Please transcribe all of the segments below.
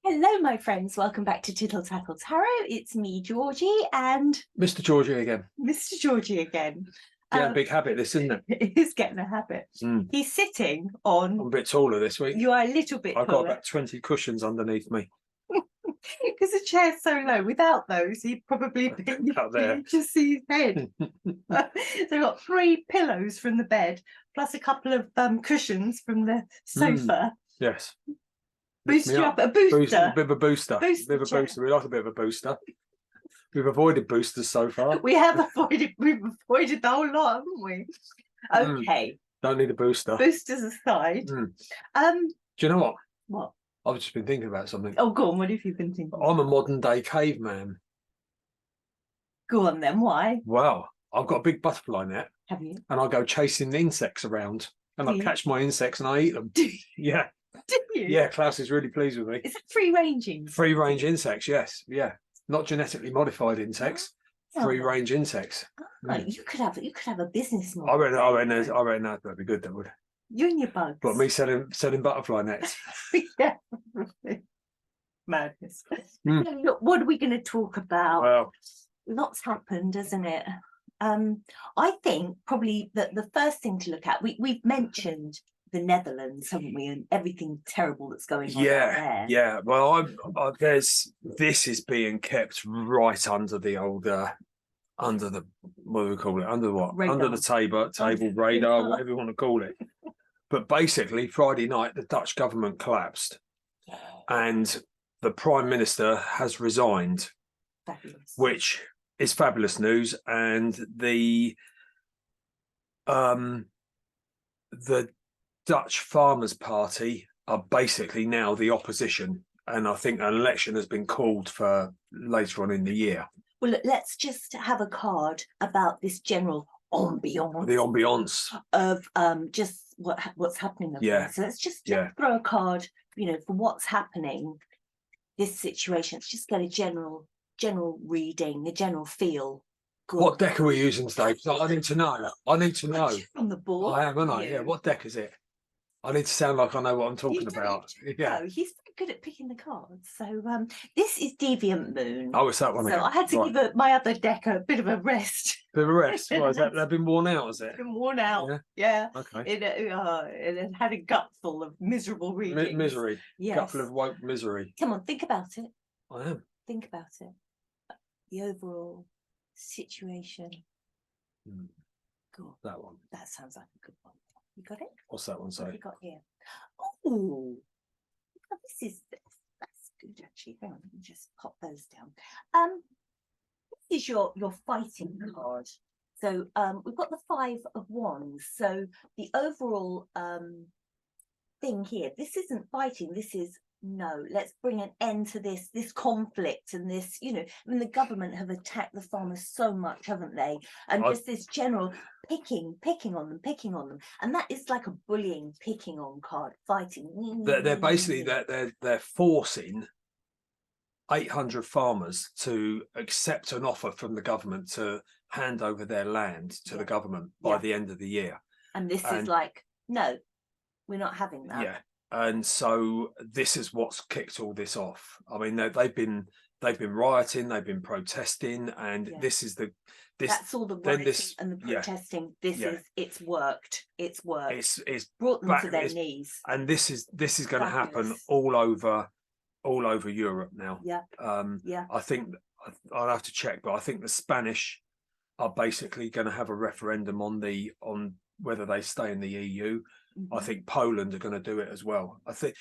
Hello, my friends. Welcome back to Tittle Tackle Tarot. It's me, Georgie, and Mr Georgie again. Mr. Georgie again. Yeah, big habit, this, isn't it? It is getting a habit. He's sitting on... I'm a bit taller this week. You are a little bit I've taller. got about 20 cushions underneath me. Because the chair's so low. Without those, he'd probably be Out there. just see his head. So we've got 3 pillows from the bed, plus a couple of cushions from the sofa. Yes. Boost you up, a booster. A bit of a booster. Boost We like a bit of a booster. We've avoided boosters so far. We've avoided the whole lot, haven't we? Okay. Don't need a booster. Boosters aside. Do you know what? What? I've just been thinking about something. Oh, go on. What have you been thinking? I'm a modern day caveman. Go on then. Why? Well, I've got a big butterfly net. Have you? And I go chasing the insects around. And I catch my insects and I eat them. Do you? Yeah. Do you? Yeah, Klaus is really pleased with me. Is it free-ranging? Free-range insects, yes. Yeah. Not genetically modified insects. Free-range insects. Oh, you could have a business model. I reckon that'd be good, that would. You and your bugs. But me selling butterfly nets. Yeah. Madness. Look, what are we going to talk about? Well, lots happened, hasn't it? I think probably that the first thing to look at, we've mentioned the Netherlands, haven't we, and everything terrible that's going on there. Yeah. Well, this is being kept right under the old under the, what do we call it? Under what? Radar. Under the table radar, whatever you want to call it. But basically, Friday night, the Dutch government collapsed, and the Prime Minister has resigned. Fabulous. Which is fabulous news, and the Dutch Farmers Party are basically now the opposition, and I think an election has been called for later on in the year. Well, look, let's just have a card about this general ambiance. The ambiance of just what's happening. Yeah. So let's just throw a card, for what's happening. This situation. Let's just get a general reading, a general feel. Good. What deck are we using today? I need to know. From the board. I am, aren't I? Yeah. What deck is it? I need to sound like I know what I'm talking about. Yeah. No, he's very good at picking the cards. So this is Deviant Moon. Oh, it's that one again. So I had to give my other deck a bit of a rest. Bit of a rest. Well, has that been worn out, has it? Been worn out. Yeah. Okay. It had a gutful of miserable readings. Misery. Yes. Gutful of woke misery. Come on, think about it. I am. Think about it. The overall situation. Cool. That one. That sounds like a good one. You got it? What's that one say? What have you got here? Oh, that's good actually. Hang on, let me just pop those down. This is your fighting card. So we've got the 5 of Wands. So the overall thing here, this isn't fighting, this is no, let's bring an end to this conflict and this, I mean, the government have attacked the farmers so much, haven't they? And just this general picking on them. And that is like a bullying, picking on card, fighting. They're basically, they're forcing 800 farmers to accept an offer from the government to hand over their land to the government by the end of the year. And this is like, no, we're not having that. Yeah. And so this is what's kicked all this off. I mean, they've been rioting, they've been protesting, and that's all the rioting and the protesting. It's worked. It's brought them to their knees. And this is going to happen all over Europe now. I think I'll have to check, but I think the Spanish are basically going to have a referendum on whether they stay in the EU. I think Poland are going to do it as well. I think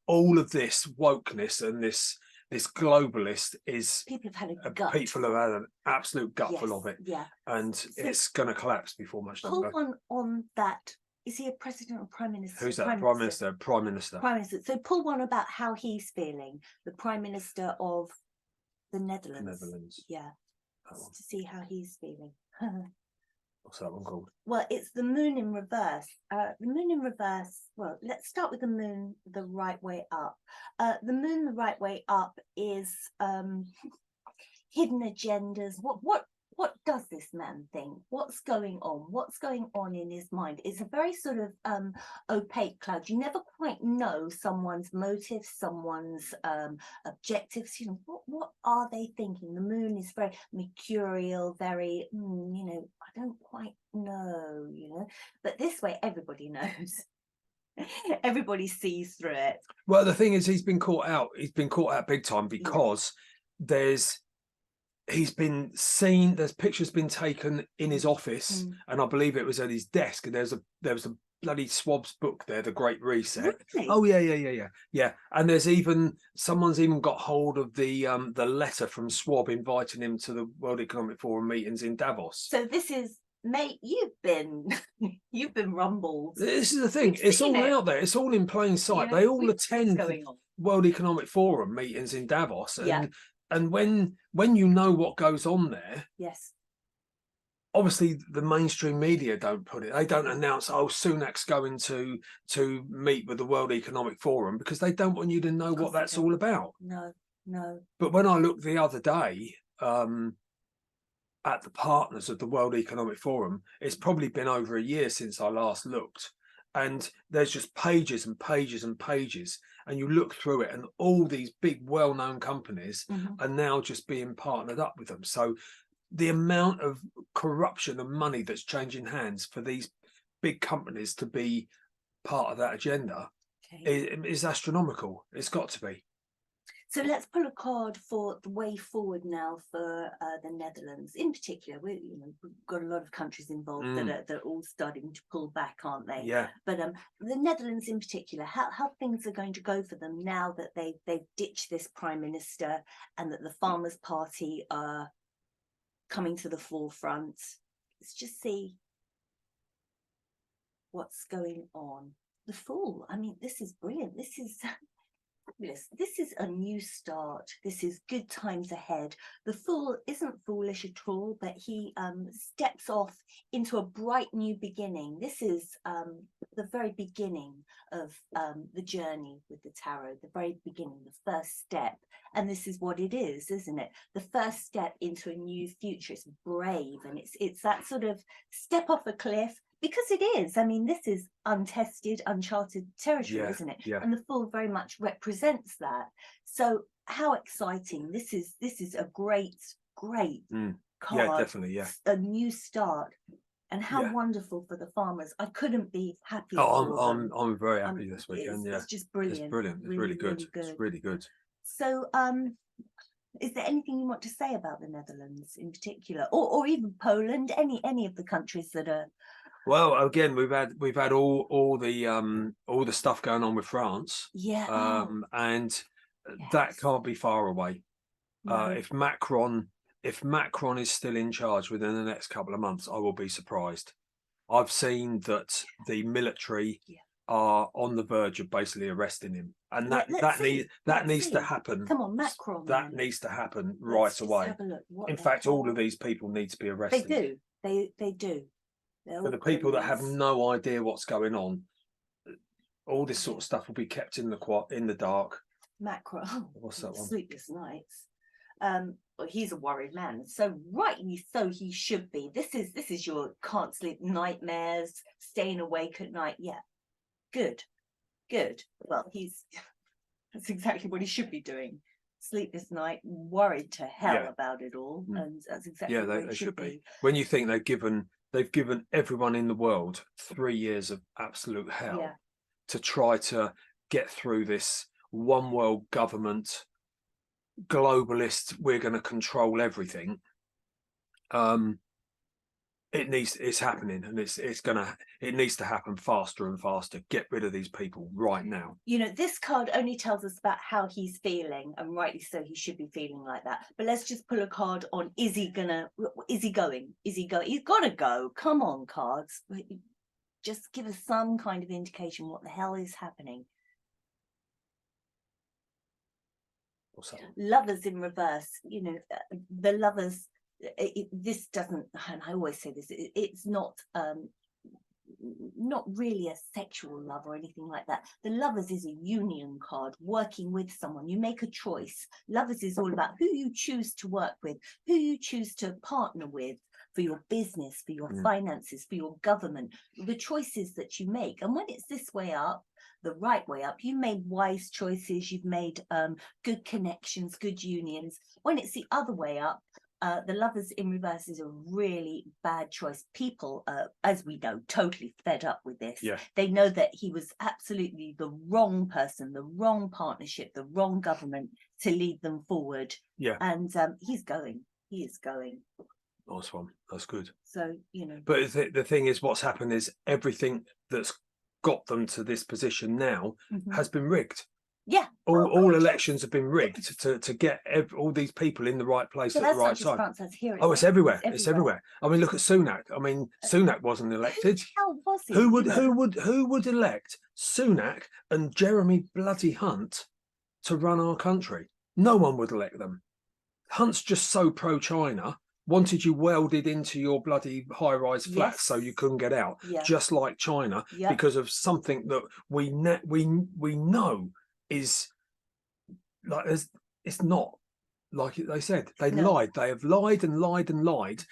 all of this wokeness and this globalist is people have had an absolute gutful of it. Yeah, and so it's going to collapse before much longer. Pull one on that. Is he a president or prime minister? Who's that? Prime Minister. Prime Minister. So pull one about how he's feeling. The Prime Minister of the Netherlands. Yeah, to see how he's feeling. What's that one called? Well, it's the moon in reverse. The moon in reverse. Well, let's start with the moon the right way up. The moon the right way up is hidden agendas. What what does this man think? What's going on? What's going on in his mind? It's a very sort of opaque cloud. You never quite know someone's motives, someone's objectives. You know, what are they thinking? The moon is very mercurial, very, you know, I don't quite know, you know, but this way everybody knows. Everybody sees through it. Well, the thing is, he's been caught out. He's been caught out big time because he's been seen. There's pictures been taken in his office, and I believe it was at his desk. And there was a bloody Swab's book there, The Great Reset. Really? Oh yeah. And there's even someone's even got hold of the letter from Swab inviting him to the World Economic Forum meetings in Davos. So this is. Mate, you've been rumbled. This is the thing. It's all out there. It's all in plain sight. You know, they all attend World Economic Forum meetings in Davos, and when you know what goes on there, yes, obviously the mainstream media don't put it. They don't announce, oh, Sunak's going to meet with the World Economic Forum, because they don't want you to know what that's all about. No. But when I looked the other day, at the partners of the World Economic Forum, it's probably been over a year since I last looked, and there's just pages and pages and pages, and you look through it and all these big well-known companies are now just being partnered up with them. So the amount of corruption and money that's changing hands for these big companies to be part of that agenda is astronomical. It's got to be. So let's pull a card for the way forward now for the Netherlands in particular. We've got a lot of countries involved that are all starting to pull back, aren't they? Yeah. But the Netherlands in particular, how things are going to go for them now that they've ditched this prime minister and that the Farmers' Party are coming to the forefront. Let's just see what's going on. The Fool. I mean, this is brilliant. This is This is a new start. This is good times ahead. The Fool isn't foolish at all, but he steps off into a bright new beginning. This is the very beginning of the journey with the tarot, the very beginning, the first step. And this is what it is, isn't it? The first step into a new future. It's brave, and it's that sort of step off a cliff. Because it is. I mean, this is untested, uncharted territory, isn't it? Yeah. And the Fool very much represents that. So how exciting. This is a great card. Yeah, definitely, yeah. A new start. And how wonderful for the farmers. I couldn't be happier. I'm very happy this weekend. It's just brilliant. It's brilliant. It's really good. It's really good. So is there anything you want to say about the Netherlands in particular, or even Poland, any of the countries that are? Well, again, we've had all the stuff going on with France, and that can't be far away. No. If Macron is still in charge within the next couple of months, I will be surprised. I've seen that the military are on the verge of basically arresting him, and that needs to happen. Come on, Macron. That needs to happen right away. In fact, all of these people need to be arrested. They do. For the people that have no idea what's going on, all this sort of stuff will be kept in the dark. Macron, what's that one? Sleepless nights. Well, he's a worried man, so rightly so he should be. This is your can't sleep nightmares, staying awake at night. Yeah, good. Well, that's exactly what he should be doing. Sleepless night, worried to hell about it all, and that's exactly what it should be. When you think they've given everyone in the world 3 years of absolute hell to try to get through this one world government, globalist, we're going to control everything. It's happening, and it needs to happen faster and faster. Get rid of these people right now. This card only tells us about how he's feeling, and rightly so, he should be feeling like that. But let's just pull a card on, is he going? He's got to go. Come on, cards. Just give us some kind of indication what the hell is happening. What's that? Lovers in reverse. The Lovers. This doesn't, and I always say this, it's not not really a sexual love or anything like that. The Lovers is a union card, working with someone. You make a choice. Lovers is all about who you choose to work with, who you choose to partner with for your business, for your finances, for your government, the choices that you make. And when it's this way up, the right way up, you've made wise choices, you've made good connections, good unions. When it's the other way up, the Lovers in reverse is a really bad choice. People, as we know, totally fed up with this. Yeah. They know that he was absolutely the wrong person, the wrong partnership, the wrong government to lead them forward. Yeah. And he's going. He is going. Nice one. That's good. So, you know. But the thing is, what's happened is everything that's got them to this position now has been rigged. Yeah. All elections have been rigged to get all these people in the right place at the right time. France, that's here. It's everywhere. It's everywhere. I mean, look at Sunak. I mean, Sunak wasn't elected. How was he? Who would elect Sunak and Jeremy bloody Hunt to run our country? No one would elect them. Hunt's just so pro-China. Wanted you welded into your bloody high-rise flats so you couldn't get out, just like China, because of something that we know is like it's not like they said. They lied. They have lied and lied and lied.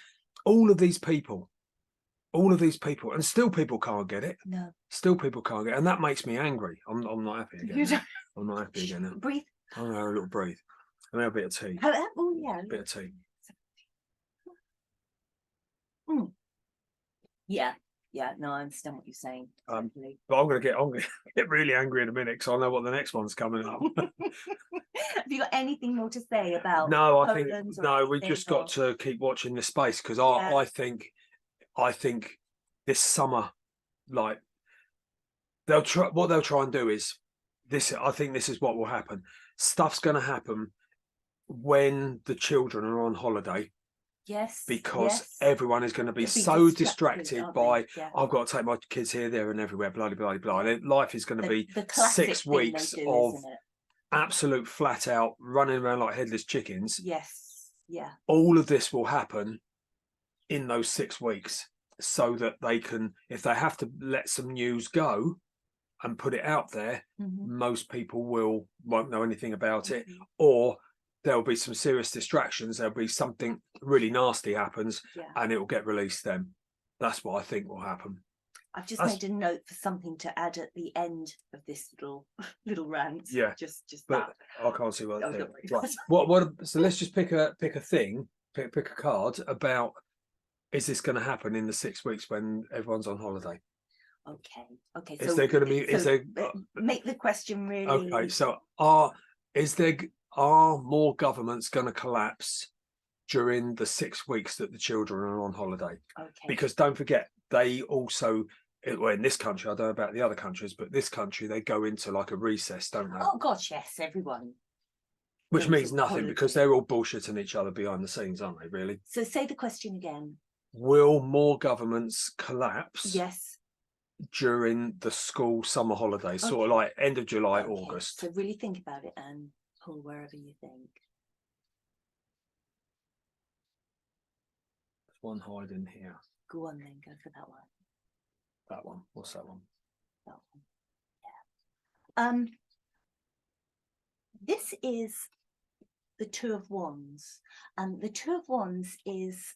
All of these people, and still people can't get it. No, still people can't get it, and that makes me angry. I'm not happy again. I'm not happy again. Now. Breathe. I'm gonna have a little breathe. I'm gonna have a bit of tea. Oh yeah, A bit of tea. Yeah, no, I understand what you're saying. But I'm gonna get really angry in a minute because I know what the next one's coming up. Have you got anything more to say about? No, I think we just got to keep watching this space because I think this summer, like what they'll try and do is this. I think this is what will happen. Stuff's going to happen when the children are on holiday. Yes, because everyone is going to be so distracted by I've got to take my kids here, there, and everywhere. Blah blah blah blah. Life is going to be 6 weeks of absolute flat out running around like headless chickens. Yes, yeah. All of this will happen in those 6 weeks, so that they can, if they have to let some news go and put it out there, most people won't know anything about it, or there'll be some serious distractions. There'll be something really nasty happens and it will get released then. That's what I think will happen. I've just made a note for something to add at the end of this little rant. Yeah. Just but that. I can't see what. Right. What? So let's just pick a thing, pick a card about. Is this going to happen in the 6 weeks when everyone's on holiday? Okay. Is there going to be? Is there? Make the question really. Okay. So are more governments going to collapse during the 6 weeks that the children are on holiday? Okay. Because don't forget, they also, well, in this country, I don't know about the other countries, but this country, they go into like a recess, don't they? Oh gosh, yes, everyone. Which means nothing because they're all bullshitting each other behind the scenes, aren't they, really? So say the question again. Will more governments collapse? Yes. During the school summer holidays, sort of like end of July, August. So really think about it and pull wherever you think. There's one hiding here. Go on then, go for that one. That one. What's that one? That one. Yeah. This is the Two of Wands, and the Two of Wands is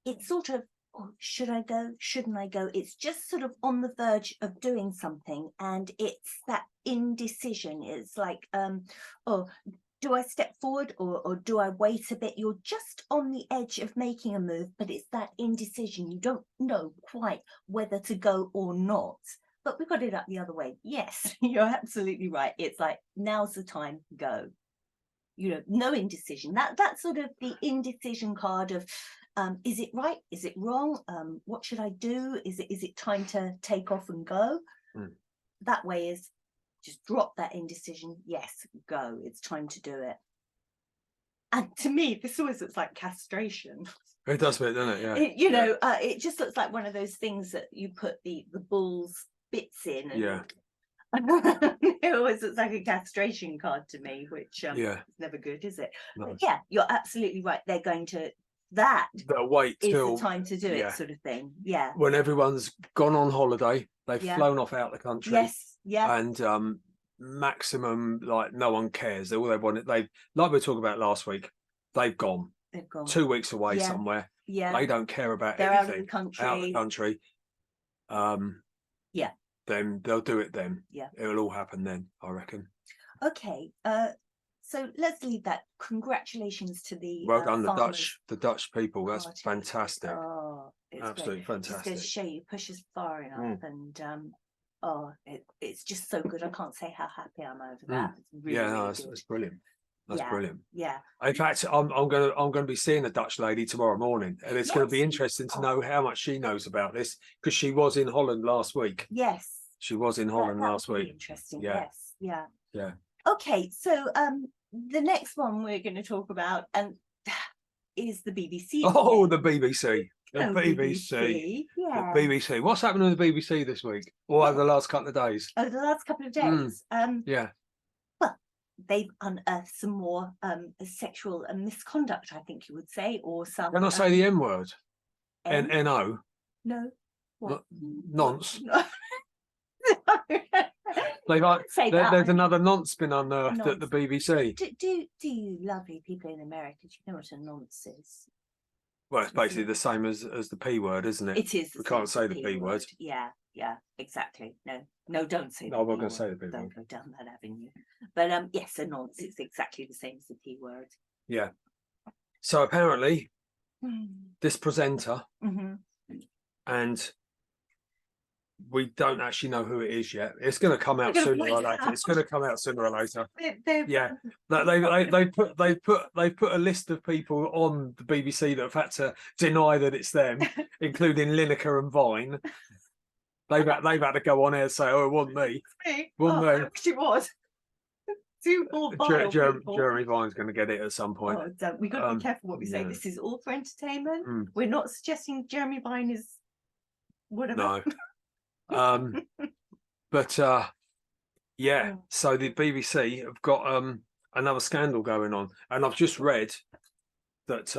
it's sort of, oh, should I go? Shouldn't I go? It's just sort of on the verge of doing something, and it's that indecision. It's like, oh, do I step forward or do I wait a bit? You're just on the edge of making a move, but it's that indecision. You don't know quite whether to go or not. But we got it up the other way. Yes, you're absolutely right. It's like, now's the time, go. You know, no indecision. That's sort of the indecision card of, is it right? Is it wrong? What should I do? Is it time to take off and go? That way is just drop that indecision. Yes, go. It's time to do it. And to me, this always looks like castration. It does, doesn't it? Yeah. You know, it just looks like one of those things that you put the bull's bits in. And yeah. It always looks like a castration card to me, which is never good, is it? No. But yeah, you're absolutely right. They're going to they'll wait is till the time to do it, sort of thing. Yeah. When everyone's gone on holiday, they've Yeah. flown off out the country. Yes. Yeah. And maximum, like, no one cares. All they wanted, like we were talking about last week, they've gone. They've gone 2 weeks away somewhere. Yeah. They don't care about They're anything. out of the country. Out of the country. Yeah. Then they'll do it then. Yeah. It'll all happen then, I reckon. Okay. So let's leave that. Congratulations to the well done, farmers. the Dutch people. That's Party. fantastic. Oh, it's Absolutely great. Just fantastic. goes to show you push us far enough, and it's just so good. I can't say how happy I'm over that. It's really, really that's, good. that's brilliant. That's brilliant. Yeah. In fact, I'm gonna be seeing a Dutch lady tomorrow morning, and it's going to be interesting to know how much she knows about this, because she was in Holland last week. Yes. She was in Holland last week. Interesting. Yeah. Yes. Yeah. Yeah. Okay. So the next one we're going to talk about is the BBC. Oh, again. the BBC. The BBC. Yeah. The BBC. What's happening with the BBC this week, or over the last couple of days? Over the last couple of days. Yeah. Well, they've unearthed some more sexual misconduct, I think you would say, or some. Can I say the N word? N? N-O? No. What? Nonce. No. There's another nonce been unearthed at the BBC. Do you lovely people in America, do you know what a nonce is? Well, it's basically the same as the P word, isn't it? It is. We can't say the P word. Yeah, exactly. No, don't say. No, I'm not going to say the P word. Don't go down that avenue. But yes, a nonce is exactly the same as the P word. Yeah. So apparently, this presenter, and we don't actually know who it is yet. It's going to come out sooner or later. It's going to come out sooner or later. Yeah, they put a list of people on the BBC that have had to deny that it's them, including Lineker and Vine. They've had to go on air and say, "Oh, it wasn't me. Wasn't me." I wish it was. Jeremy Vine's going to get it at some point. Oh, we've got to be careful what we say. This is all for entertainment. We're not suggesting Jeremy Vine is whatever. No. But so the BBC have got another scandal going on, and I've just read that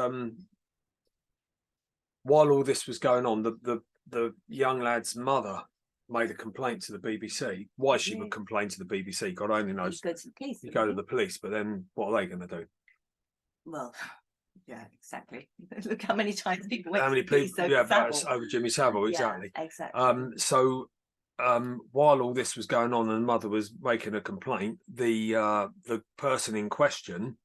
while all this was going on, the young lad's mother made a complaint to the BBC. Why she would complain to the BBC, God only knows. You go to the police. You go to the police, but then what are they going to do? Well, yeah, exactly. Look how many times people went how many to the police people? Over Jimmy Savile, exactly. Yeah, exactly. So while all this was going on and the mother was making a complaint, the person in question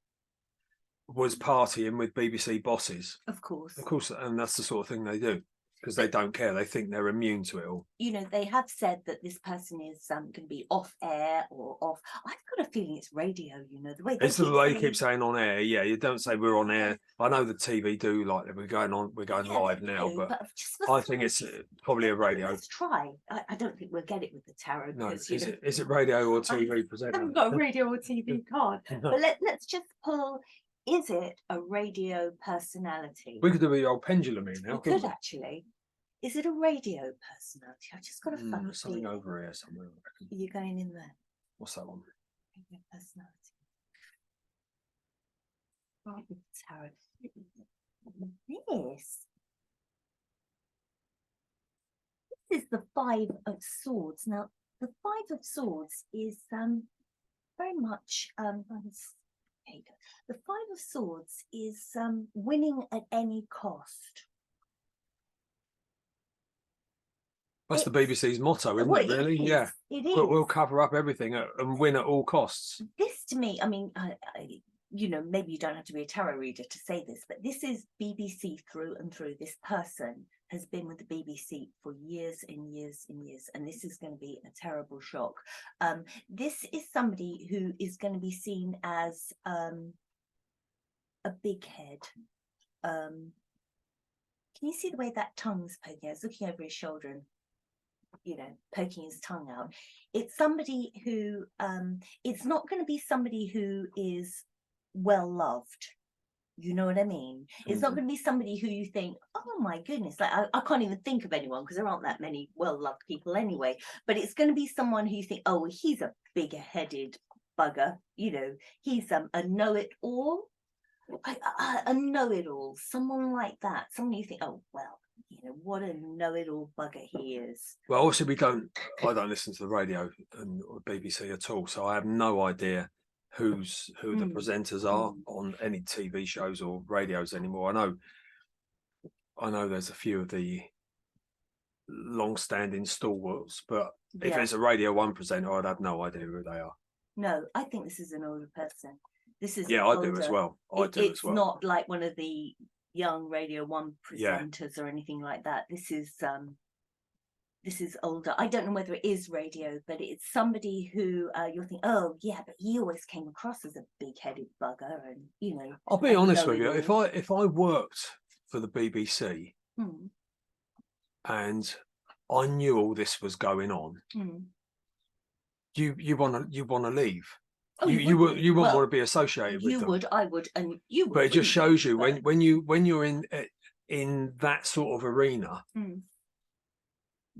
was partying with BBC bosses. Of course, and that's the sort of thing they do, because they don't care. They think they're immune to it all. You know, they have said that this person is going to be off air or off. I've got a feeling it's radio. You know, the way it's the way you keep saying on air. Yeah, you don't say we're on air. I know the TV do like that. We're going live now, but I think it's probably a radio. Let's try. I don't think we'll get it with the tarot. No, is it radio or TV presenter? I haven't got a radio or TV card. But let's just pull. Is it a radio personality? We could do the old pendulum here now. We could actually. Is it a radio personality? I've just got a funny something over here somewhere. You're going in there. What's that one? Radio personality. Radio tarot. This is the Five of Swords. Now, the Five of Swords is very much the Five of Swords is winning at any cost. That's the BBC's motto, isn't it, really? It is. We'll cover up everything and win at all costs. This, to me, I mean, you know, maybe you don't have to be a tarot reader to say this, but this is BBC through and through. This person has been with the BBC for years and years and years, and this is going to be a terrible shock. This is somebody who is going to be seen as a big head. Can you see the way that tongue's poking? I was looking over his shoulder and, you know, poking his tongue out. It's somebody who, it's not going to be somebody who is well loved. You know what I mean? It's not going to be somebody who you think, oh my goodness, like I can't even think of anyone, because there aren't that many well-loved people anyway. But it's going to be someone who you think, oh, he's a bigger-headed bugger. You know, he's a know-it-all. a know-it-all, someone like that, someone you think, oh well, you know, what a know-it-all bugger he is. Well, obviously I don't listen to the radio or BBC at all, so I have no idea who the presenters are on any TV shows or radios anymore. I know there's a few of the long-standing stalwarts, but if it's a Radio 1 presenter, I'd have no idea who they are. No, I think this is an older person. This is I do as well. It's not like one of the young Radio 1 presenters or anything like that. This is older. I don't know whether it is radio, but it's somebody who you'll think, oh yeah, but he always came across as a big-headed bugger, and you know. I'll be honest with you. If I worked for the BBC and I knew all this was going on, you want to leave. Oh, you wouldn't want to be associated with them. You would, I would, and you would. But it just shows you when you're in that sort of arena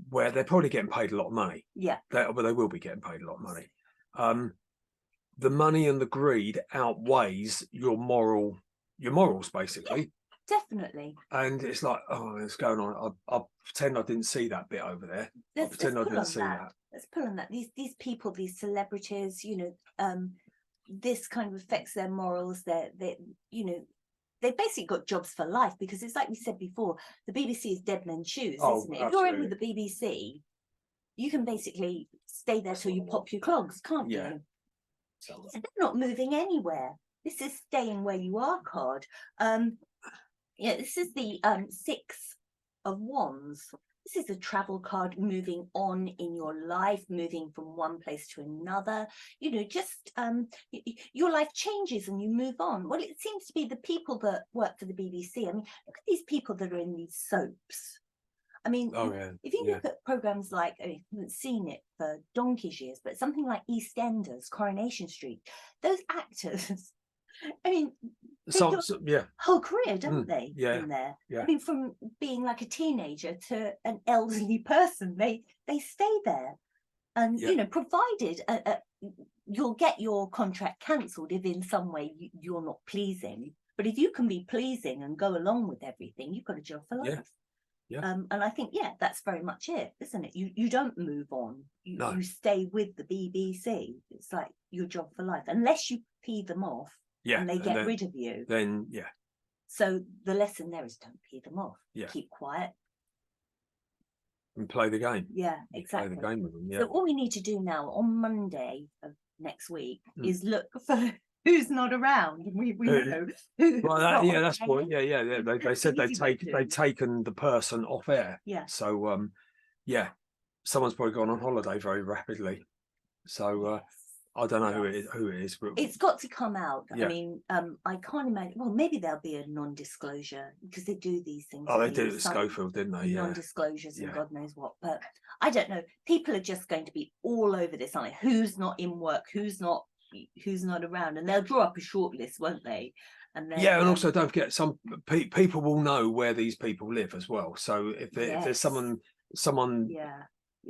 where they're probably getting paid a lot of money. Yeah. But they will be getting paid a lot of money. The money and the greed outweighs your morals, basically. Definitely. And it's like, oh, it's going on. I'll pretend I didn't see that bit over there. I'll pretend I didn't see that. Let's pull on that. These people, these celebrities, you know, this kind of affects their morals. They you know, they basically got jobs for life, because it's like we said before, the BBC is dead men's shoes, isn't it? If you're in with the BBC, you can basically stay there till you pop your clogs, can't you? So they're not moving anywhere. This is staying where you are card. Yeah, this is the Six of Wands. This is a travel card, moving on in your life, moving from one place to another. You know, just your life changes and you move on. Well, it seems to be the people that work for the BBC. I mean, look at these people that are in these soaps. I mean, if you look at programs like, I haven't seen it for donkey's years, but something like EastEnders, Coronation Street, those actors, I mean, whole career, don't they? In there. I mean, from being like a teenager to an elderly person, they stay there, and you know, provided you'll get your contract cancelled if in some way you're not pleasing. But if you can be pleasing and go along with everything, you've got a job for life. And I think that's very much it, isn't it? You don't move on. You stay with the BBC. It's like your job for life, unless you pee them off. And they get rid of you. Then, So the lesson there is don't pee them off. Keep quiet. And play the game. Yeah, exactly. Play the game with them, So all we need to do now on Monday of next week is look for who's not around. We know who. Well, that's point. Yeah. They said they've taken the person off air. Yeah. So, someone's probably gone on holiday very rapidly. So, I don't know who it is, but it's got to come out. I mean, I can't imagine. Well, maybe there'll be a non-disclosure, because they do these things. Oh, they did it at Schofield, didn't they? Non-disclosures and God knows what. But I don't know. People are just going to be all over this, aren't they? Who's not in work? Who's not around? And they'll draw up a short list, won't they? And then, and also don't forget, some people will know where these people live as well. So if there's someone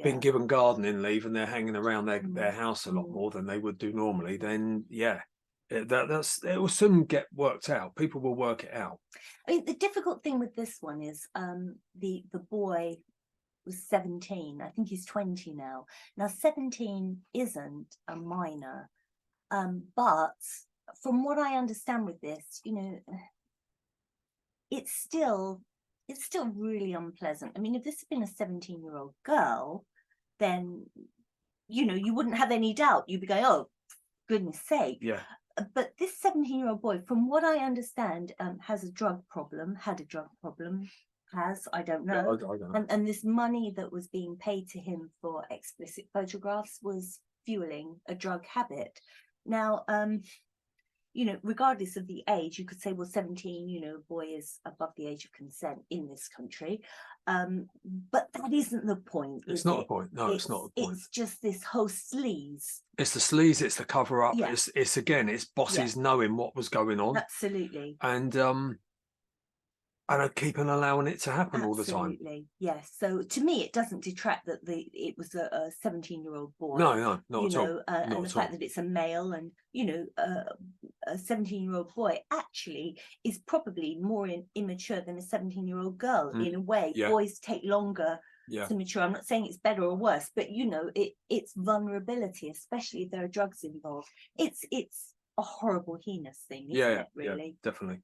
been given gardening leave and they're hanging around their house a lot more than they would do normally, then it will soon get worked out. People will work it out. I mean, the difficult thing with this one is the boy was 17. I think he's 20 now. Now 17 isn't a minor, but from what I understand with this, you know, it's still really unpleasant. I mean, if this had been a 17-year-old girl, then, you know, you wouldn't have any doubt. You'd be going, oh, goodness sake. Yeah. But this 17-year-old boy, from what I understand, had a drug problem, I don't know. I don't know. And this money that was being paid to him for explicit photographs was fueling a drug habit. Now, you know, regardless of the age, you could say, well, 17, you know, a boy is above the age of consent in this country. But that isn't the point. It's not the point. No, it's not the point. It's just this whole sleaze. It's the sleaze, it's the cover up. Yeah. It's bosses knowing what was going on. Absolutely. And I keep on allowing it to happen all the time. Absolutely, yes. So to me, it doesn't detract that it was a 17-year-old boy. No, not at all. And the fact that it's a male, and you know, 17-year-old boy actually is probably more immature than a 17-year-old girl in a way. Boys take longer to mature. I'm not saying it's better or worse, but you know, it's vulnerability, especially if there are drugs involved. It's a horrible, heinous thing, isn't it, really? Definitely.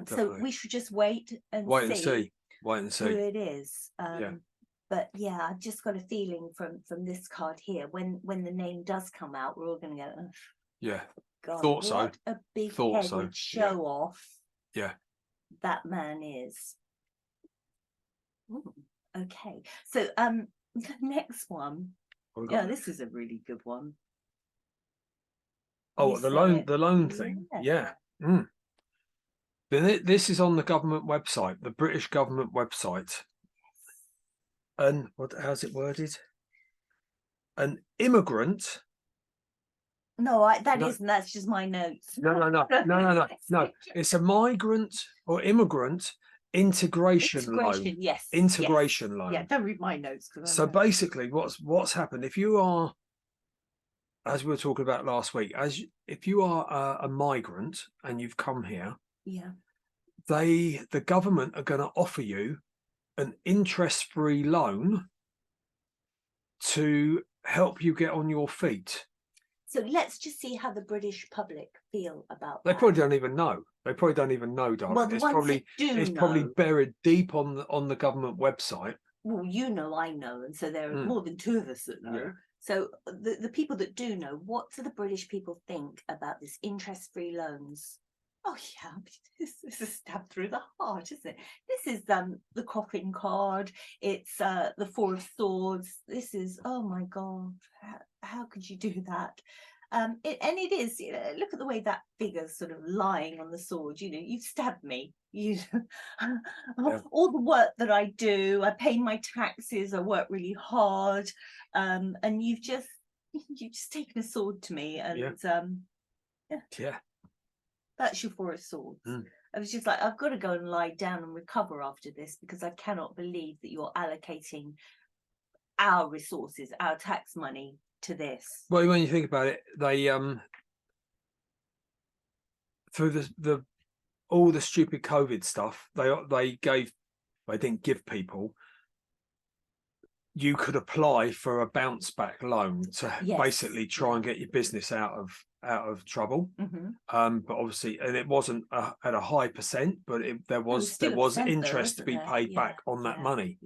So we should just wait and see who it is. But yeah, I've just got a feeling from this card here, when the name does come out, we're all going to go, oh, God, thought what so. a big Thought headed so. show off. Yeah. That man is. Ooh, okay. So the next one. Yeah, this is a really good one. Oh, the loan thing. Yeah. Mm. This is on the government website, the British government website. And how's it worded? An immigrant. No, isn't. That's just my notes. No. It's a migrant or immigrant integration loan. Yes. Integration loan. Yeah, don't read my notes. So basically, what's happened? If you are, as we were talking about last week, if you are a migrant and you've come here, the government are going to offer you an interest-free loan to help you get on your feet. So let's just see how the British public feel about that. They probably don't even know. Darling. Well, it's probably buried deep on the government website. Well, you know, I know, and so there are more than two of us that know. Yeah. So the people that do know, what do the British people think about this interest-free loans? Oh yeah, this is stabbed through the heart, isn't it? This is the coffin card. It's the Four of Swords. This is, oh my God, how could you do that? It is, you know, look at the way that figure's sort of lying on the sword. You know, you've stabbed me. All the work that I do, I pay my taxes, I work really hard, and you've just taken a sword to me, and that's your Four of Swords. I was just like, I've got to go and lie down and recover after this, because I cannot believe that you're allocating our resources, our tax money, to this. Well, when you think about it, they through all the stupid COVID stuff, they didn't give people. You could apply for a bounce back loan to basically try and get your business out of trouble. But obviously, and it wasn't at a high percent, but there was interest to be paid back on that money.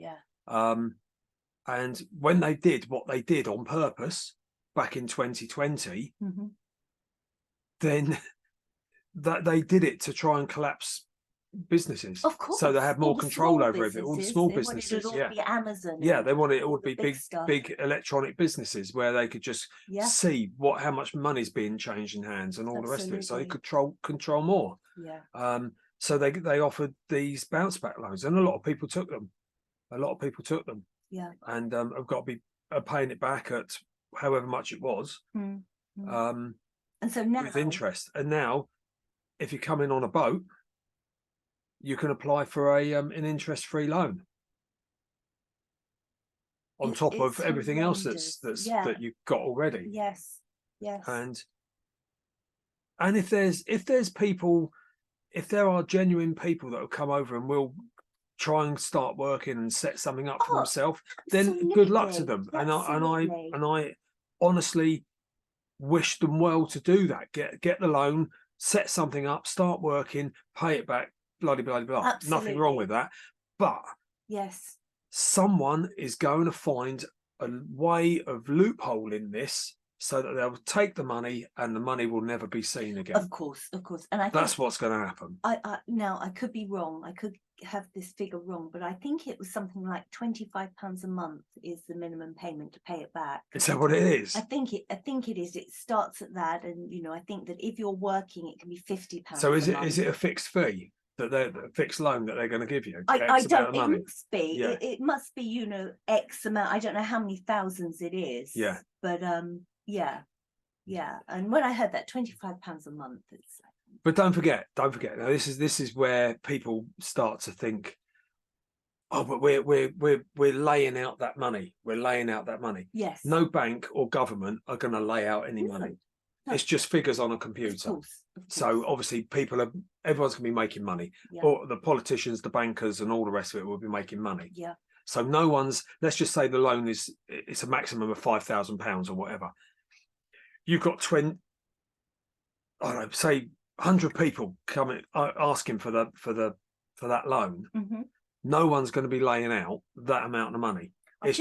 And when they did what they did on purpose back in 2020, then that they did it to try and collapse businesses. Of course. So they had more control over everything. All the small businesses. Amazon. Yeah, they wanted it all to be big electronic businesses where they could just see how much money's being changed in hands and all the rest of it. So they could control more. So they offered these bounce back loans, and a lot of people took them. And I've got to be paying it back at however much it was. And so now, with interest. And now, if you come in on a boat, you can apply for an interest-free loan on top of everything else that you've got already. Yes. And if there are genuine people that will come over and will try and start working and set something up for themselves, then good luck to them. And I honestly wish them well to do that. Get the loan, set something up, start working, pay it back, bloody blah blah blah. Nothing wrong with that. But someone is going to find a way of loophole in this so that they'll take the money and the money will never be seen again. Of course. And that's what's going to happen. Now I could be wrong. I could have this figure wrong, but I think it was something like £25 a month is the minimum payment to pay it back. Is that what it is? I think it is. It starts at that, and you know, I think that if you're working, it can be £50. So is it a fixed fee? That they're a fixed loan that they're going to give you? I don't. It must be. It must be. You know, X amount. I don't know how many thousands it is. Yeah. But yeah. And when I heard that £25 a month, it's. But don't forget. Now this is where people start to think, oh, but we're laying out that money. We're laying out that money. Yes. No bank or government are going to lay out any money. It's just figures on a computer. Of course. So obviously everyone's going to be making money. Yeah. Or the politicians, the bankers and all the rest of it will be making money. Yeah. So no one's, let's just say the loan it's a maximum of £5,000 or whatever. You've got 20, I don't know, say 100 people coming asking for that loan. Mm-hmm. No one's going to be laying out that amount of money. It's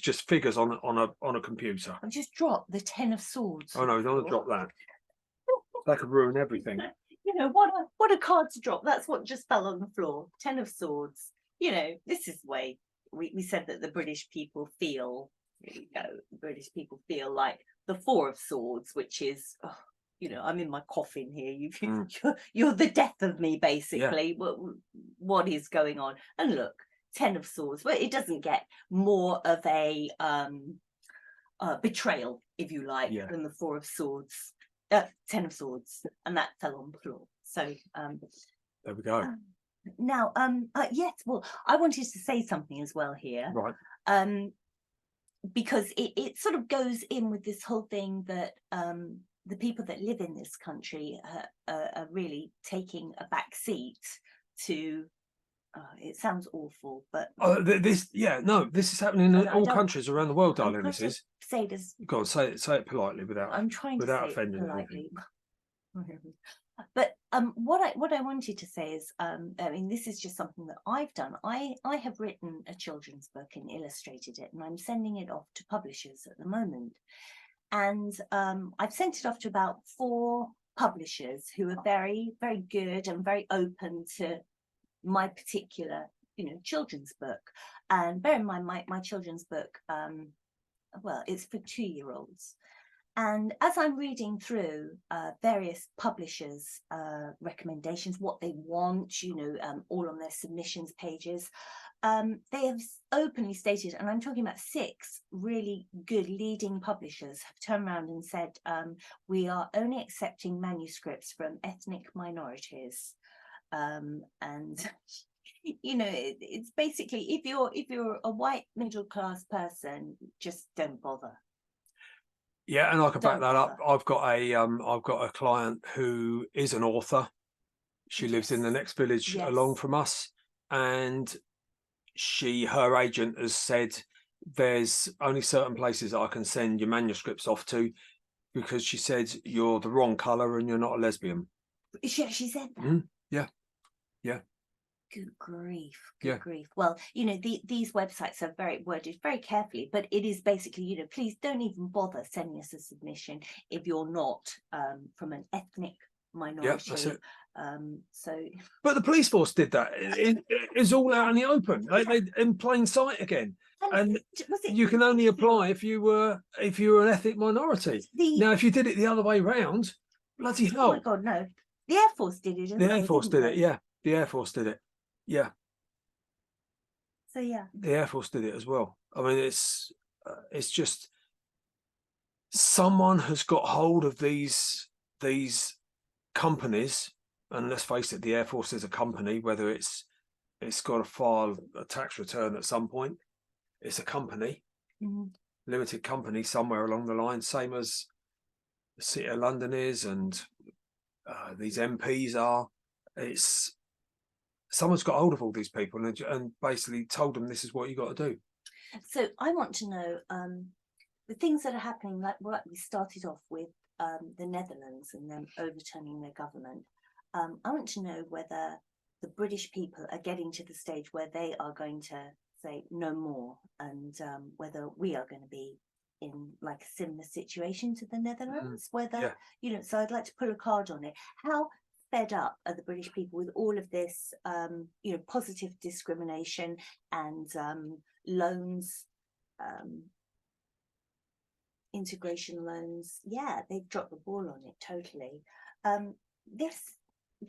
just figures on a computer. I've just dropped the 10 of Swords. Oh no, don't drop that. That could ruin everything. You know, what a card to drop. That's what just fell on the floor. 10 of Swords. You know, this is the way we said that the British people feel. Here we go. The British people feel like the 4 of Swords, which is, oh, you know, I'm in my coffin here. You're the death of me, basically. Yeah. What is going on? And look, 10 of Swords. Well, it doesn't get more of a betrayal, if you like, than the 4 of Swords. 10 of Swords, and that fell on the floor. So there we go. Now, yes, well, I wanted to say something as well here, right? Because it sort of goes in with this whole thing that the people that live in this country are really taking a back seat to. It sounds awful, but this is happening in all countries around the world, darling. This is say it as go on, say it politely without. I'm trying without to say offending it politely. But what I wanted to say is, I mean, this is just something that I've done. I have written a children's book and illustrated it, and I'm sending it off to publishers at the moment. And I've sent it off to about 4 publishers who are very, very good and very open to my particular, you know, children's book. And bear in mind, my children's book, well, it's for 2-year-olds. And as I'm reading through various publishers' recommendations, what they want, you know, all on their submissions pages, they have openly stated, and I'm talking about 6 really good leading publishers have turned around and said, we are only accepting manuscripts from ethnic minorities. And you know, it's basically if you're a white middle class person, just don't bother. Yeah, and I can back that up. I've got a client who is an author. She lives in the next village along from us, and her agent has said there's only certain places that I can send your manuscripts off to, because she said you're the wrong colour and you're not a lesbian. She said that. Yeah. Good grief. Good grief. Well, you know, these websites are very worded very carefully, but it is basically, you know, please don't even bother sending us a submission if you're not from an ethnic minority. Yeah, that's it. So, but the police force did that. It's all out in the open, they in plain sight again. And you can only apply if you were an ethnic minority. Now, if you did it the other way round, bloody hell! Oh my God, no! The Air Force did it. The Air Force did it. Yeah, the Air Force did it. Yeah. So yeah, the Air Force did it as well. I mean, it's just someone has got hold of these companies, and let's face it, the Air Force is a company. Whether it's got to file a tax return at some point, it's a company, limited company somewhere along the line, same as the City of London is, and these MPs are. It's someone's got hold of all these people and basically told them this is what you got to do. So I want to know the things that are happening, like we started off with the Netherlands and them overturning their government. I want to know whether the British people are getting to the stage where they are going to say no more, and whether we are going to be in like a similar situation to the Netherlands, whether, you know, so I'd like to pull a card on it. How fed up are the British people with all of this, you know, positive discrimination and loans, integration loans? Yeah, they've dropped the ball on it totally.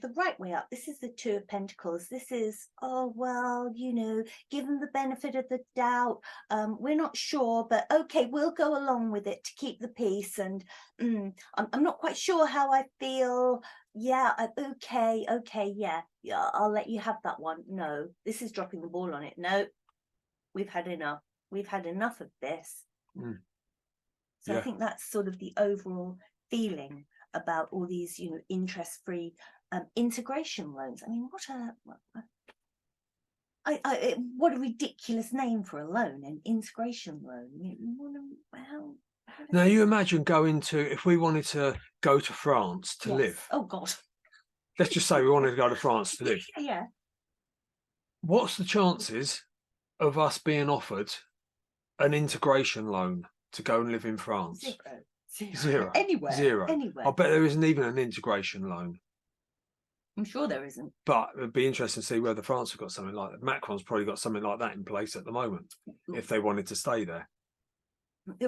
The right way up, this is the 2 of Pentacles. This is, oh, well, you know, give them the benefit of the doubt. We're not sure, but okay, we'll go along with it to keep the peace. And I'm not quite sure how I feel. Yeah, okay, yeah, I'll let you have that one. No, this is dropping the ball on it. No, we've had enough. We've had enough of this. So I think that's sort of the overall feeling about all these, you know, interest-free integration loans. I mean, what a ridiculous name for a loan, an integration loan. I mean, how Now you imagine going to, if we wanted to go to France to live. Oh God. Let's just say we wanted to go to France to live. Yeah. What's the chances of us being offered an integration loan to go and live in France? Zero. Anywhere. Zero. Anywhere. I bet there isn't even an integration loan. I'm sure there isn't. But it'd be interesting to see whether France have got something like that. Macron's probably got something like that in place at the moment, if they wanted to stay there.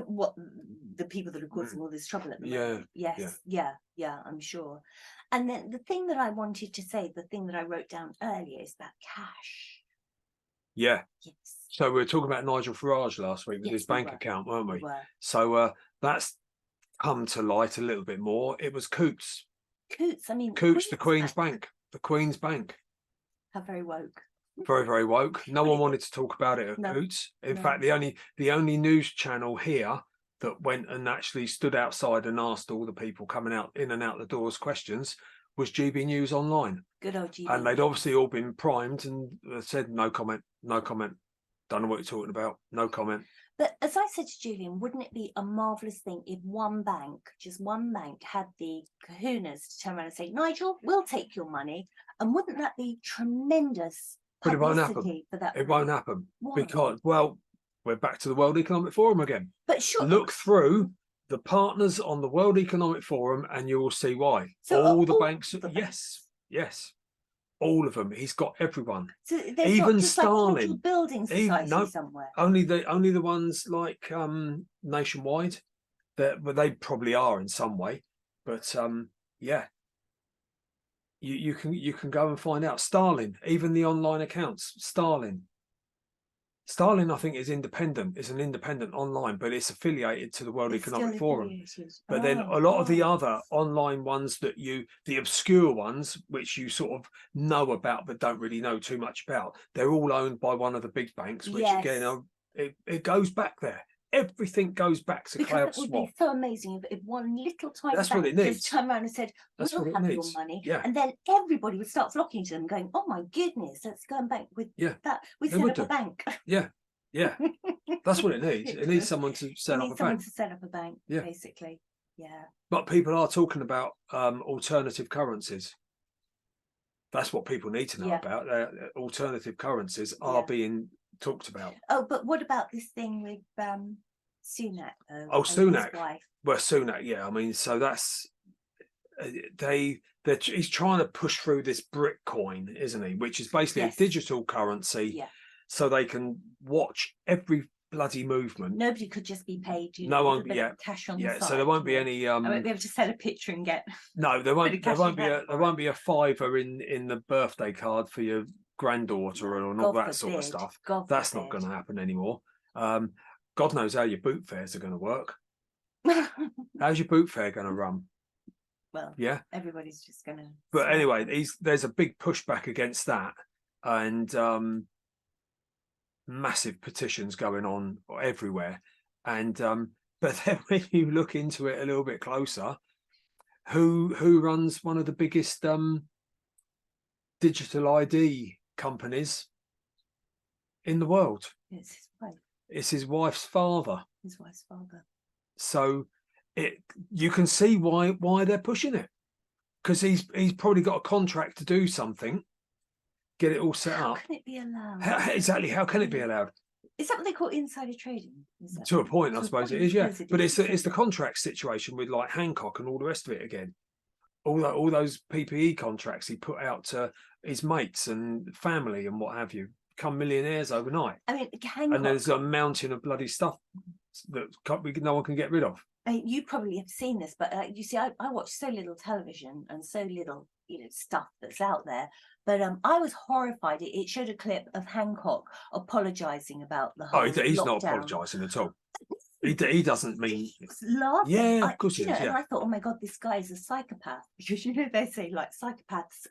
What, the people that are causing all this trouble at the moment? Yes. Yeah, I'm sure. And then the thing that I wanted to say, the thing that I wrote down earlier, is about cash. Yeah. Yes. So we were talking about Nigel Farage last week with his bank account, weren't we? So that's come to light a little bit more. It was Coutts. Coutts, I mean, Coutts, the Queen's Bank. The Queen's Bank. How very woke. Very, very woke. No one wanted to talk about it at Coutts. In fact, the only news channel here that went and actually stood outside and asked all the people coming out in and out the doors questions was GB News Online. Good old GB. And they'd obviously all been primed and said no comment, no comment. Don't know what you're talking about. No comment. But as I said to Julian, wouldn't it be a marvellous thing if one bank, just one bank, had the kahunas to turn around and say, Nigel, we'll take your money. And wouldn't that be tremendous But it won't happen. for that it money? won't happen. Why? Because, well, we're back to the World Economic Forum again. But sure. Look through the partners on the World Economic Forum and you will see why. So all the banks, yes. All of them. He's got everyone. So there's even not just Stalin. Like building society somewhere. Only the ones like Nationwide. But they probably are in some way. But yeah. You can go and find out. Stalin, even the online accounts. Stalin, I think, is independent. It's an independent online, but it's affiliated to the World Economic Forum. But then a lot of the other online ones the obscure ones, which you sort of know about but don't really know too much about, they're all owned by one of the big banks, which again, it goes back there. Everything goes back to Klaus Schwab. It would be so amazing if one little tiny That's bank what it needs. just turned around and said, we'll have your money. Yeah. And then everybody would start flocking to them going, oh my goodness, let's go and bank with that. We set up a bank. Yeah. That's what it needs. It needs someone to set up a bank. To set up a bank, basically. Yeah. But people are talking about alternative currencies. That's what people need to know about. Alternative currencies are being talked about. Oh, but what about this thing with Sunak? Sunak. His wife? Well, Sunak, yeah. I mean, so that's he's trying to push through this brick coin, isn't he? Which is basically a digital currency, so they can watch every bloody movement. Nobody could just be paid. No one, cash on the side. So there won't be any. I won't be able to sell a picture and get. No, there won't be a fiver in the birthday card for your granddaughter and all that sort of stuff. That's not going to happen anymore. God knows how your boot fares are going to work. How's your boot fare going to run? Well, everybody's just going to. But anyway, there's a big pushback against that, and massive petitions going on everywhere. And but then when you look into it a little bit closer, who runs one of the biggest digital ID companies in the world? It's his wife. It's his wife's father. His wife's father. So you can see why they're pushing it, because he's probably got a contract to do something, get it all set up. How can it be allowed? How can it be allowed? Is that what they call insider trading? To a point, I suppose it is, yeah. But it's the contract situation with like Hancock and all the rest of it again. All those PPE contracts he put out to his mates and family and what have you, become millionaires overnight. I mean, Hancock, and there's a mountain of bloody stuff that no one can get rid of. I mean, you probably have seen this, but you see, I watch so little television and so little, stuff that's out there. But I was horrified. It showed a clip of Hancock apologising about the whole he's lockdown. not apologising at all. He doesn't mean. He was laughing. Yeah, of course he is. And I thought, oh my God, this guy is a psychopath, because they say like psychopaths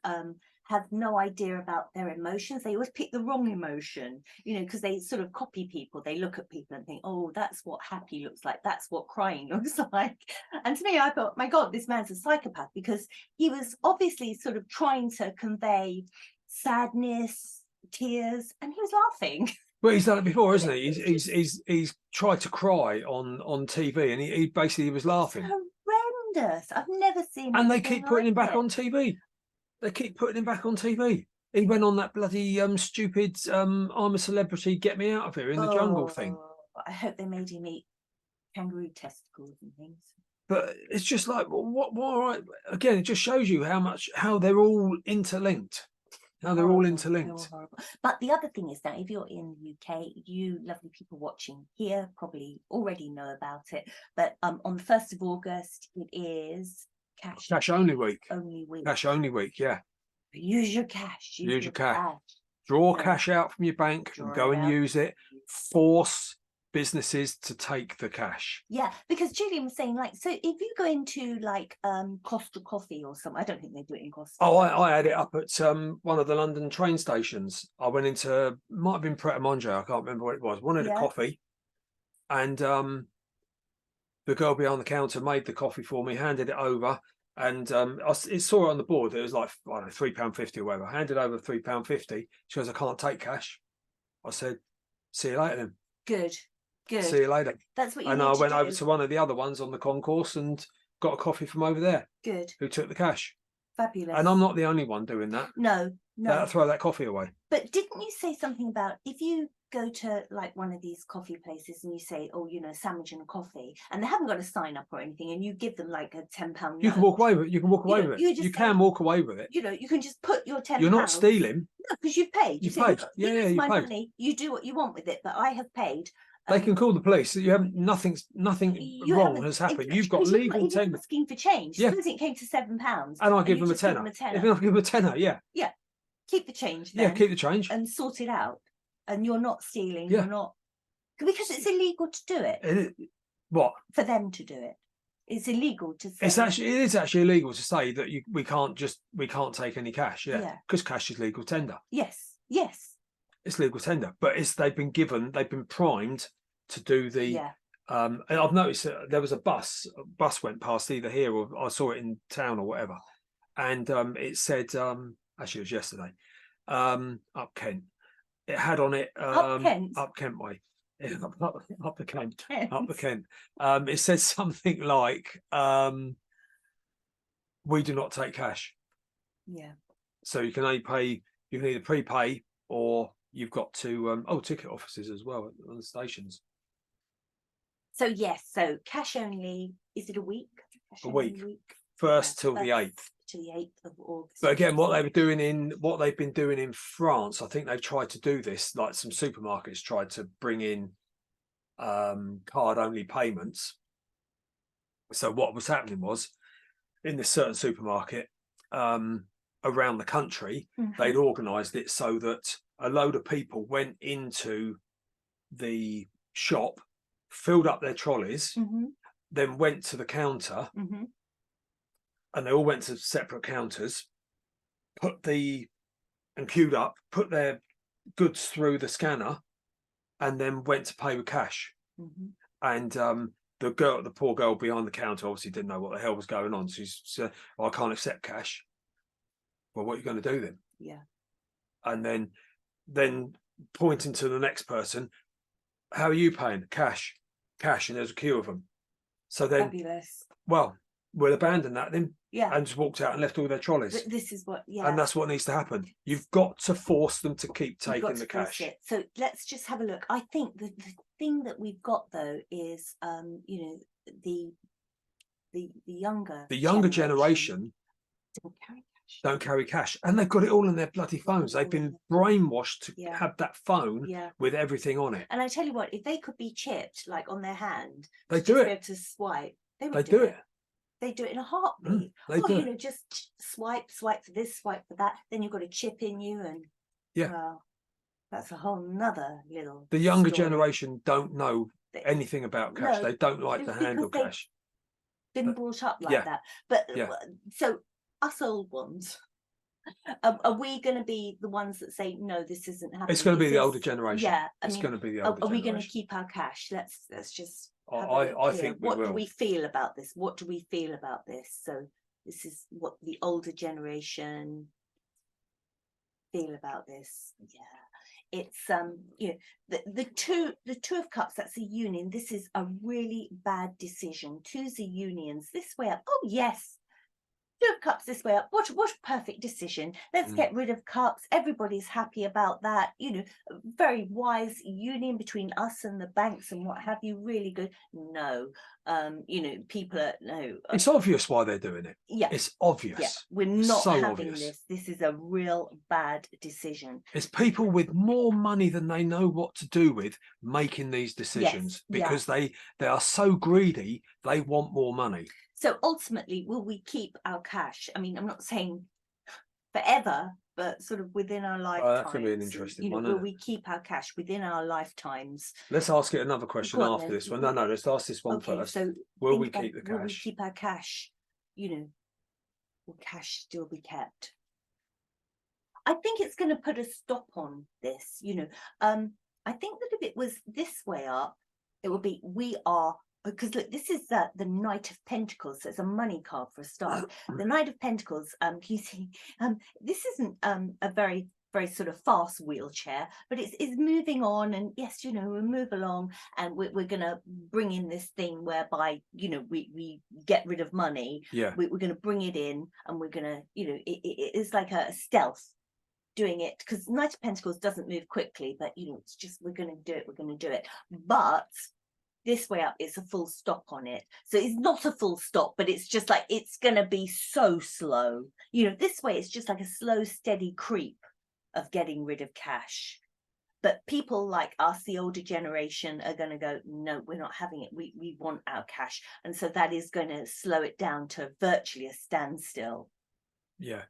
have no idea about their emotions. They always pick the wrong emotion, you know, because they sort of copy people. They look at people and think, oh, that's what happy looks like. That's what crying looks like. And to me, I thought, my God, this man's a psychopath, because he was obviously sort of trying to convey sadness, tears, and he was laughing. Well, he's done it before, isn't he? He's tried to cry on TV, and he basically was laughing. Horrendous. I've never seen. And they keep putting him back on TV. They keep putting him back on TV. He went on that bloody stupid I'm a celebrity, get me out of here in the jungle thing. I hope they made him eat kangaroo testicles and things. But it's just like, what again, it just shows you how they're all interlinked. How they're all interlinked. But the other thing is that if you're in the UK, you lovely people watching here probably already know about it. But on the 1st of August, it is cash only week. Cash only week, yeah. Use your cash. Use your cash. Draw cash out from your bank and go and use it. Force businesses to take the cash. Yeah, because Julian was saying, like, so if you go into like Costa Coffee or something, I don't think they do it in Costa. Oh, I had it up at one of the London train stations. I went into, might have been Pret a Manger, I can't remember what it was. Wanted a coffee, and the girl behind the counter made the coffee for me, handed it over, and I saw it on the board. It was like, I don't know, £3.50 or whatever. I handed over £3.50. She goes, I can't take cash. I said, see you later then. Good. See you later. That's what you and need I to went do. over to one of the other ones on the concourse and got a coffee from over there. Good. Who took the cash. Fabulous. And I'm not the only one doing that. No. Throw that coffee away. But didn't you say something about if you go to like one of these coffee places and you say, oh, you know, sandwich and a coffee, and they haven't got a sign up or anything, and you give them like a £10 note. You can walk away with it. You can walk away with it. You can walk away with it. You know, you can just put your £10. You're not stealing. No, because you've paid. You paid. Yeah, you my paid. money. You do what you want with it, but I have paid. They can call the police. You haven't. Nothing wrong has happened. You've got legal tender. Asking for change. Yeah. Suppose it came to £7, and I give them a tenner. If I give them a tenner, yeah. Yeah. Keep the change. Then, yeah, keep the change and sort it out. And you're not stealing. Yeah. You're not, because it's illegal to do it. What? For them to do it. It's illegal to say. It is actually illegal to say that we can't take any cash. Yeah. Because cash is legal tender. Yes. It's legal tender, but they've been primed to do the and I've noticed that there was a bus went past either here or I saw it in town or whatever, and it said actually it was yesterday, up Kent. It had on it up Kent way. Up the Kent. It says something like we do not take cash. Yeah. So you can either prepay or you've got to ticket offices as well on the stations. So yes, so cash only. Is it a week? A week. First till the 8th. To the 8th of August. But again, what they've been doing in France, I think they've tried to do this. Like some supermarkets tried to bring in card only payments. So what was happening was, in this certain supermarket around the country, they'd organised it so that a load of people went into the shop, filled up their trolleys, then went to the counter, and they all went to separate counters, queued up, put their goods through the scanner, and then went to pay with cash. And the poor girl behind the counter obviously didn't know what the hell was going on. So she said, I can't accept cash. Well, what are you going to do then? Yeah. And then pointing to the next person, how are you paying? Cash. And there's a queue of them. So then, fabulous. Well, we'll abandon that then. Yeah. And just walked out and left all their trolleys. This is what, and that's what needs to happen. You've got to force them to keep taking the cash. So let's just have a look. I think the thing that we've got though is, the younger generation don't carry cash, and they've got it all in their bloody phones. They've been brainwashed to have that phone with everything on it. And I tell you what, if they could be chipped like on their hand, they do it. Be able to swipe. They do it. They do it in a heartbeat. Just swipe for this, swipe for that. Then you've got a chip in you, and well, that's a whole nother little. The younger generation don't know anything about cash. No, they don't like to handle cash. Been brought up like that, but so us old ones, Are we going to be the ones that say no, this isn't happening? It's going to be Is the this- older generation. Yeah, It's going to be the older are we going to generation. keep our cash? Let's just. have a I look here. think we What will. do we feel about this? What do we feel about this? So this is what the older generation feel about this. Yeah, it's you know, the two of cups, that's a union. This is a really bad decision. Two's a unions this way up. Oh yes, two of cups this way up. What a perfect decision. Let's get rid of cups. Everybody's happy about that. You know, very wise union between us and the banks and what have you. Really good. No, you know, people are no. It's obvious why they're doing it. Yeah, it's obvious. Yeah, we're not so having obvious. this. This is a real bad decision. It's people with more money than they know what to do with making these decisions, because they are so greedy. They want more money. So ultimately, will we keep our cash? I mean, I'm not saying forever, but sort of within our lifetimes. That could be an interesting one. Will we keep our cash within our lifetimes? Let's ask it another question after this one. No, let's ask this one first. So will we keep the cash? Will we keep our cash? You know, will cash still be kept? I think it's going to put a stop on this. You know, I think that if it was this way up, it would be because look, this is the Knight of Pentacles, so it's a money card for a start. The Knight of Pentacles, you see, this isn't a very sort of fast wheelchair, but it's moving on, and yes, you know, we move along, and we're going to bring in this thing whereby, you know, we get rid of money. Yeah, we're going to bring it in, and we're going to, you know, it's like a stealth doing it, because Knight of Pentacles doesn't move quickly, but you know, it's just we're going to do it, but this way up is a full stop on it. So it's not a full stop, but it's just like it's going to be so slow. You know, this way it's just like a slow, steady creep of getting rid of cash. But people like us, the older generation, are going to go, no, we're not having it. We want our cash. And so that is going to slow it down to virtually a standstill. Yeah.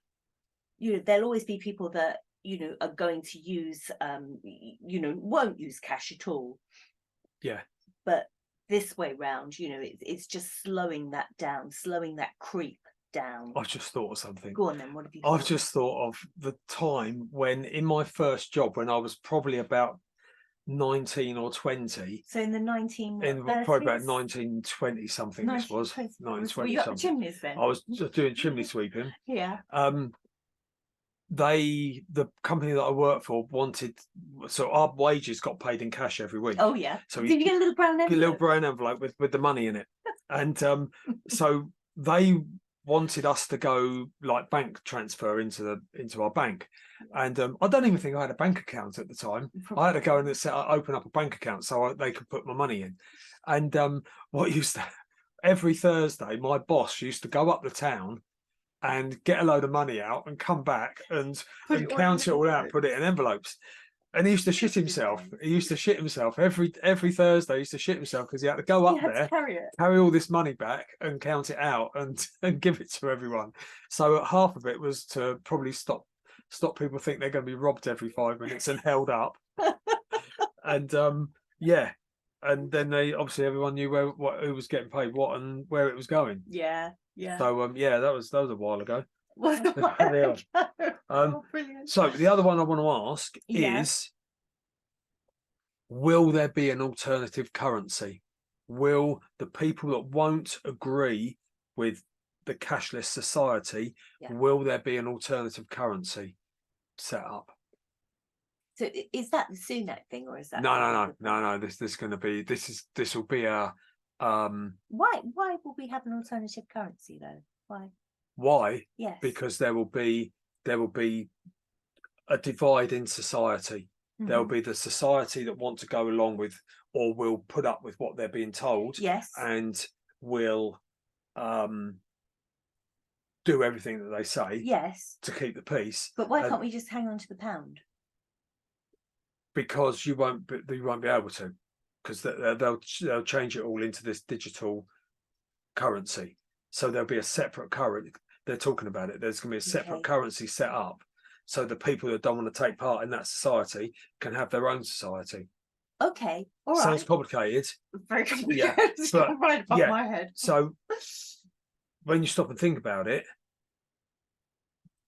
You know, there'll always be people that, you know, are going to use, you know, won't use cash at all. Yeah. But this way round, you know, it's just slowing that down, slowing that creep down. I've just thought of something. Go on then, what have you I've just thought of the time when in my first job, when I was probably about 19 or 20. So in the 19... probably about 1920 something this was. 1920 were you up the something. chimneys then? I was just doing chimney sweeping. Yeah. The company that I worked for wanted, so our wages got paid in cash every week. Oh yeah. So did you get a little brown envelope? A little brown envelope with the money in it. And so they wanted us to go like bank transfer into our bank. And I don't even think I had a bank account at the time. I had to go and open up a bank account so they could put my money in. And what used to every Thursday, my boss used to go up the town and get a load of money out and come back and count it all out, put it in envelopes. And he used to shit himself. He used to shit himself every Thursday. He used to shit himself because he had to go up there, carry all this money back and count it out and give it to everyone. So half of it was to probably stop people think they're going to be robbed every 5 minutes and held up. And yeah. And then they obviously everyone knew who was getting paid what and where it was going. Yeah. Yeah. So yeah, that was a while ago. Brilliant. So the other one I want to ask is, will there be an alternative currency? Will the people that won't agree with the cashless society, will there be an alternative currency set up? So is that the Sunak thing, or is that no? This will be a Why will we have an alternative currency though? Why? Yes. Because there will be a divide in society. Mm-hmm. There will be the society that want to go along with or will put up with what they're being told. Yes. And will do everything that they say. Yes. To keep the peace. But why can't we just hang on to the pound? Because you won't be able to, because they'll change it all into this digital currency. So there'll be a separate currency. They're talking about it. There's going to be a separate currency set up, so the people that don't want to take part in that society can have their own society. Okay, all right. Sounds complicated. Very complicated. Yeah, but, right above my head. So when you stop and think about it,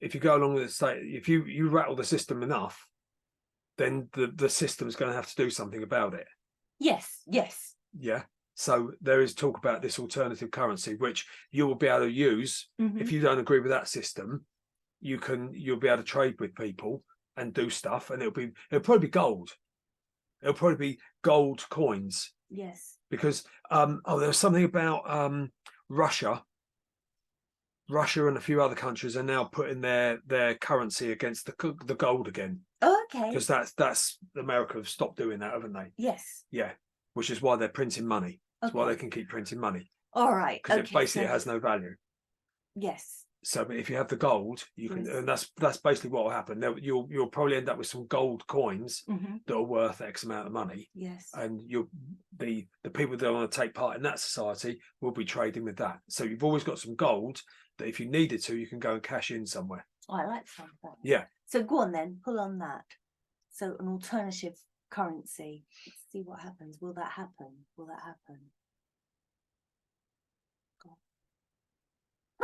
if you go along with the state, if you rattle the system enough, then the system's going to have to do something about it. Yes, yes. Yeah. So there is talk about this alternative currency, which you will be able to use. If you don't agree with that system, you'll be able to trade with people and do stuff, and it'll probably be gold. It'll probably be gold coins. Yes. Because there was something about Russia and a few other countries are now putting their currency against the gold again. Oh, okay. Because that's America have stopped doing that, haven't they? Yes. Yeah. Which is why they're printing money. That's why they can keep printing money. All right. Because it basically has no value. Yes. So if you have the gold, you can, and that's basically what will happen. You'll probably end up with some gold coins that are worth X amount of money. Yes. And the people that want to take part in that society will be trading with that. So you've always got some gold that if you needed to, you can go and cash in somewhere. Oh, I like that. Yeah. So go on then, pull on that. So an alternative currency. Let's see what happens. Will that happen? Will that happen?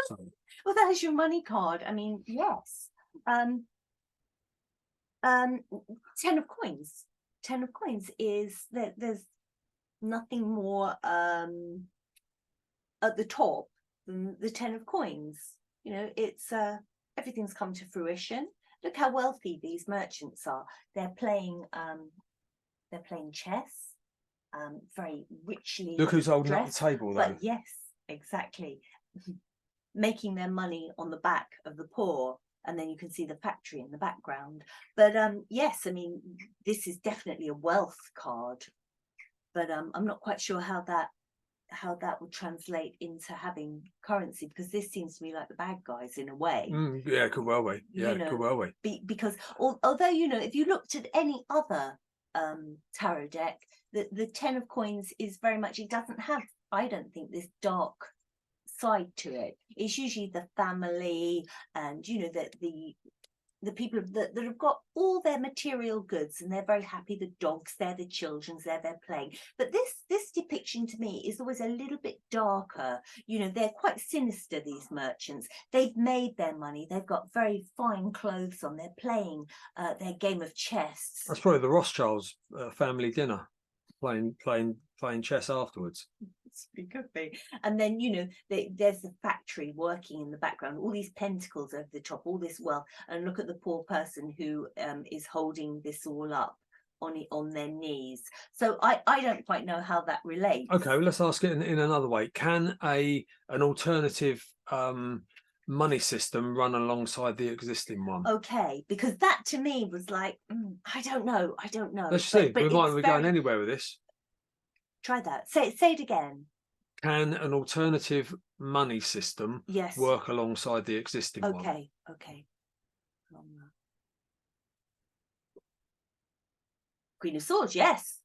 So, well, that is your money card. I mean, yes. 10 of coins. 10 of coins is that there's nothing more at the top than the 10 of coins. You know, it's everything's come to fruition. Look how wealthy these merchants are. They're playing chess, very richly. look who's holding dressed, up the table, though. But yes, exactly. Making their money on the back of the poor, and then you can see the factory in the background. But yes, I mean, this is definitely a wealth card, but I'm not quite sure how that would translate into having currency, because this seems to me like the bad guys in a way. Yeah, it could well be. Yeah, You know, it could well be. Because although, you know, if you looked at any other tarot deck, the 10 of coins is very much, it doesn't have, I don't think, this dark side to it. It's usually the family and, you know, the people that have got all their material goods and they're very happy. The dogs, they're the children's, they're playing. But this depiction to me is always a little bit darker. You know, they're quite sinister, these merchants. They've made their money. They've got very fine clothes on. They're playing their game of chess. That's probably the Rothschilds' family dinner, playing chess afterwards. It could be. And then, you know, there's the factory working in the background, all these pentacles over the top, all this wealth, and look at the poor person who is holding this all up on their knees. So I don't quite know how that relates. Okay, well, let's ask it in another way. Can an alternative money system run alongside the existing one? Okay, because that to me was like, I don't know. Let's see. We might be going anywhere with this. Try that. Say it again. Can an alternative money system work alongside the existing one? Okay. Queen of Swords, yes.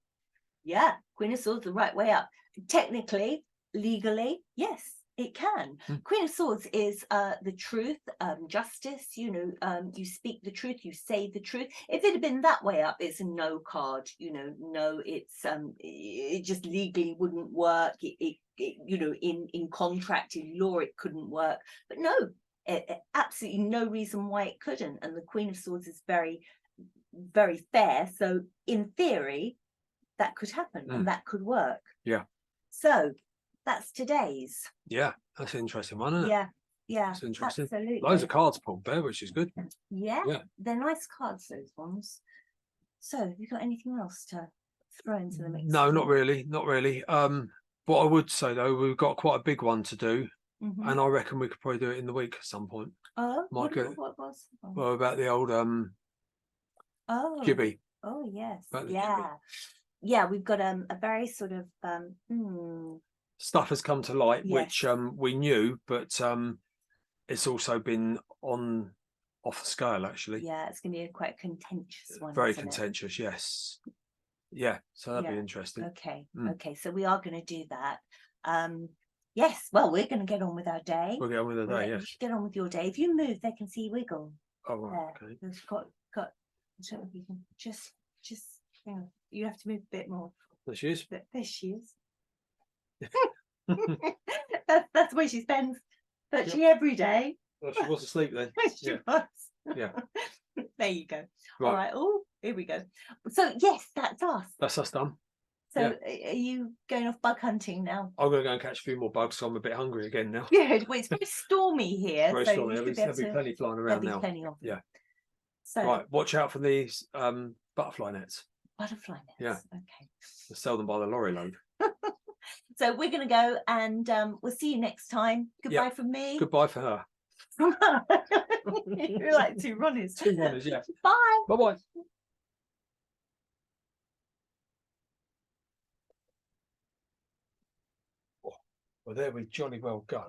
Yeah, Queen of Swords, the right way up. Technically, legally, yes, it can. Queen of Swords is the truth, justice, you know, you speak the truth, you say the truth. If it had been that way up, it's a no card, you know, no, it's it just legally wouldn't work. It you know, in contract, in law, it couldn't work. But no, absolutely no reason why it couldn't. And the Queen of Swords is very, very fair. So in theory, that could happen and that could work. Yeah. So that's today's. Yeah, that's an interesting one, isn't it? Yeah, that's interesting. Absolutely. Loads of cards pulled there, which is good. Yeah, they're nice cards, those ones. So have you got anything else to throw into the mix? No, not really. What I would say though, we've got quite a big one to do, and I reckon we could probably do it in the week at some point. Oh, what was? Well, about the old Gibby. Oh yes, Gibby. Yeah, we've got a very sort of stuff has come to light, which we knew, but it's also been off the scale actually. Yeah, it's going to be quite a contentious one. Very contentious, yes. Yeah, so that'd be interesting. Okay, so we are going to do that. Yes, well, we're going to get on with our day. We'll get on with the day. You should get on with your day. If you move, they can see you wiggle. Oh, right, okay. We've got. So you can just hang on. You have to move a bit more. There she is. There she is. That's the way she spends virtually every day. Well, she was asleep then. She Yeah. was. Yeah. There you go. Right. All right. Oh, here we go. So yes, that's us. That's us done. So yeah. are you going off bug hunting now? I'm going to go and catch a few more bugs, so I'm a bit hungry again now. Good. Well, it's very stormy here. Very so stormy. you should There'll be plenty flying around there'll now. be plenty of them. Yeah. So Right. Watch out for these butterfly nets. butterfly nets. Yeah. Okay. They sell them by the lorry load. So we're going to go, and we'll see you next time. Goodbye from me. Goodbye for her. You're like two runners. Two runners, yeah. Bye. Bye-bye. Well, there we jolly well go.